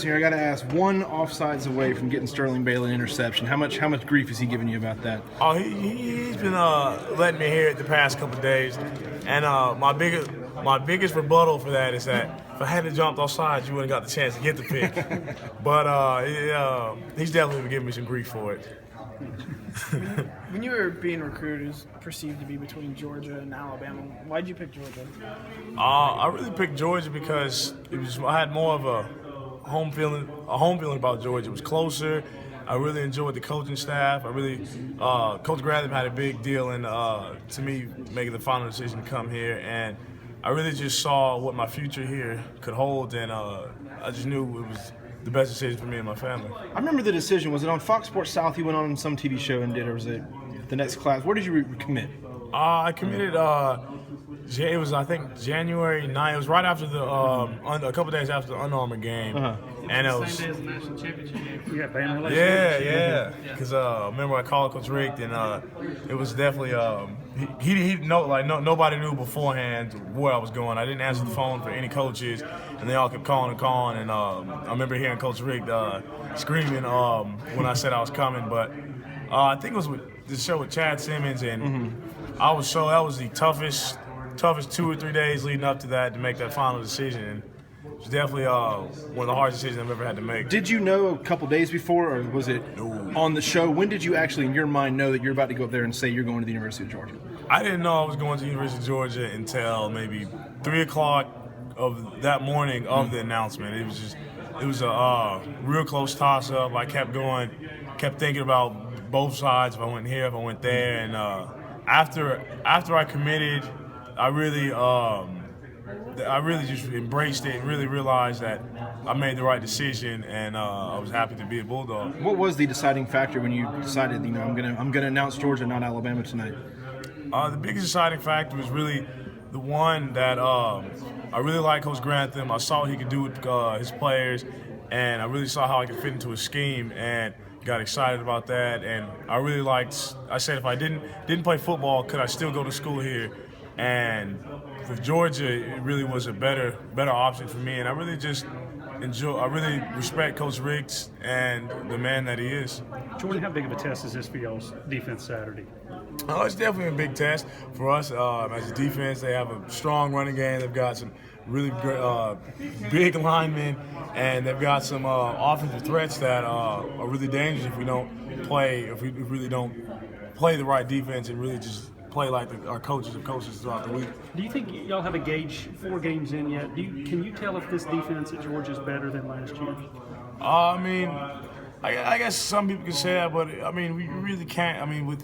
Here, I got to ask, one offsides away from getting Sterling Bailey an interception. How much grief is he giving you about that? Oh, he's been letting me hear it the past couple of days, and my biggest rebuttal for that is that if I hadn't jumped offside, you wouldn't have got the chance to get the pick. But he's definitely been giving me some grief for it. When you were being recruited, it was perceived to be between Georgia and Alabama. Why'd you pick Georgia? I really picked Georgia because I had more of a home feeling about Georgia. It was closer. I really enjoyed the coaching staff. Coach Grantham had a big deal in to me making the final decision to come here, and I really just saw what my future here could hold, and I just knew it was the best decision for me and my family. I remember the decision. Was it on Fox Sports South? You went on some TV show and did, or was it the next class? Where did you commit? I committed. It was, I think, January 9th. It was right after a couple days after the Under Armour game, and it was Same day as the national championship game. You got banned last yeah. Because remember I called Coach Rick, and it was definitely nobody knew beforehand where I was going. I didn't answer the phone for any coaches, and they all kept calling, and I remember hearing Coach Rick screaming when I said I was coming. But I think it was with the show with Chad Simmons, and that was the toughest 2 or 3 days leading up to that to make that final decision. And it was definitely one of the hardest decisions I've ever had to make. Did you know a couple days before, or was it on the show? When did you actually, in your mind, know that you're about to go up there and say you're going to the University of Georgia? I didn't know I was going to the University of Georgia until maybe 3 o'clock of that morning of the announcement. It was a real close toss-up. I kept thinking about both sides, if I went here, if I went there. And after I committed, I really just embraced it and really realized that I made the right decision, and I was happy to be a Bulldog. What was the deciding factor when you decided, I'm gonna announce Georgia, not Alabama tonight? The biggest deciding factor was really the one that I really liked Coach Grantham. I saw what he could do with his players, and I really saw how I could fit into his scheme, and got excited about that. And I really liked. I said if I didn't play football, could I still go to school here? And with Georgia, it really was a better option for me, and I really respect Coach Riggs and the man that he is. Jordan, how big of a test is this for y'all's defense Saturday? Oh, it's definitely a big test for us as a defense. They have a strong running game. They've got some really great, big linemen, and they've got some offensive threats that are really dangerous if we really don't play the right defense and really just play like our coaches have coached us throughout the week. Do you think y'all have a gauge 4 games in yet? Can you tell if this defense at Georgia is better than last year? I mean, I guess some people can say that, but I mean, we really can't. I mean,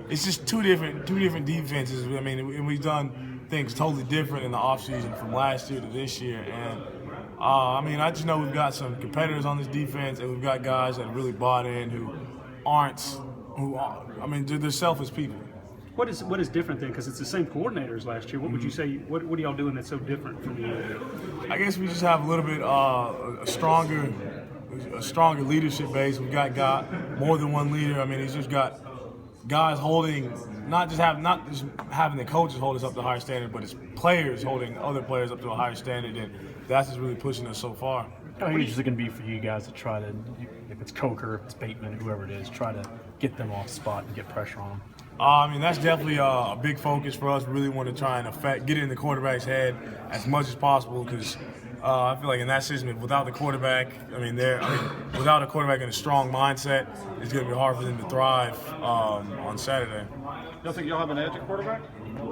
it's just two different defenses. I mean, and we've done things totally different in the offseason from last year to this year. And I mean, I just know we've got some competitors on this defense, and we've got guys that really bought in they're selfish people. What is different then? Because it's the same coordinators last year. What would you say? What are y'all doing that's so different from the other? I guess we just have a little bit a stronger leadership base. We've got more than one leader. I mean, he's just got guys holding, not just having the coaches hold us up to a higher standard, but it's players holding other players up to a higher standard, and that's just really pushing us so far. How huge is it going to be for you guys to try to, if it's Coker, if it's Bateman, whoever it is, try to get them off spot and get pressure on them? I mean, that's definitely a big focus for us. We really want to try and get in the quarterback's head as much as possible, because I feel like in that system, without the quarterback, without a quarterback in a strong mindset, it's going to be hard for them to thrive on Saturday. Y'all think y'all have an edge at quarterback?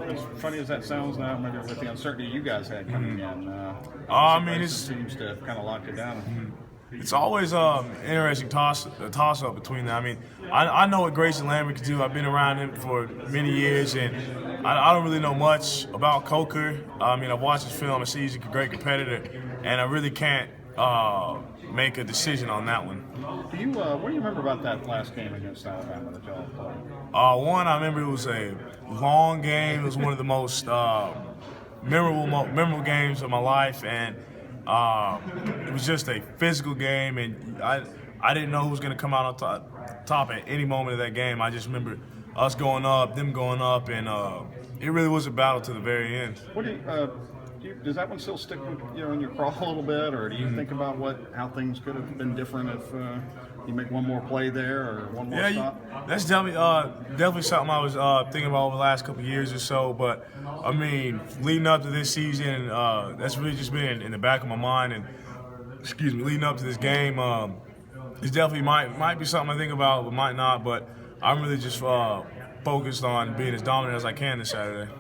As funny as that sounds now, maybe with the uncertainty you guys had coming in, it seems to have kind of locked it down. It's always an interesting toss-up between them. I mean, I know what Grayson Lambert can do. I've been around him for many years, and I don't really know much about Coker. I mean, I've watched his film. I see he's a great competitor, and I really can't make a decision on that one. What do you remember about that last game against Alabama that y'all played? One, I remember it was a long game. It was one of the most memorable games of my life, and it was just a physical game, and I didn't know who was going to come out on top at any moment of that game. I just remember us going up, them going up, and it really was a battle to the very end. Does that one still stick in your craw a little bit, or do you think about how things could have been different if you make one more play there or one more stop? That's definitely something I was thinking about over the last couple of years or so. But I mean, leading up to this season, that's really just been in the back of my mind. And leading up to this game, it's definitely might be something I think about, but might not. But I'm really just focused on being as dominant as I can this Saturday.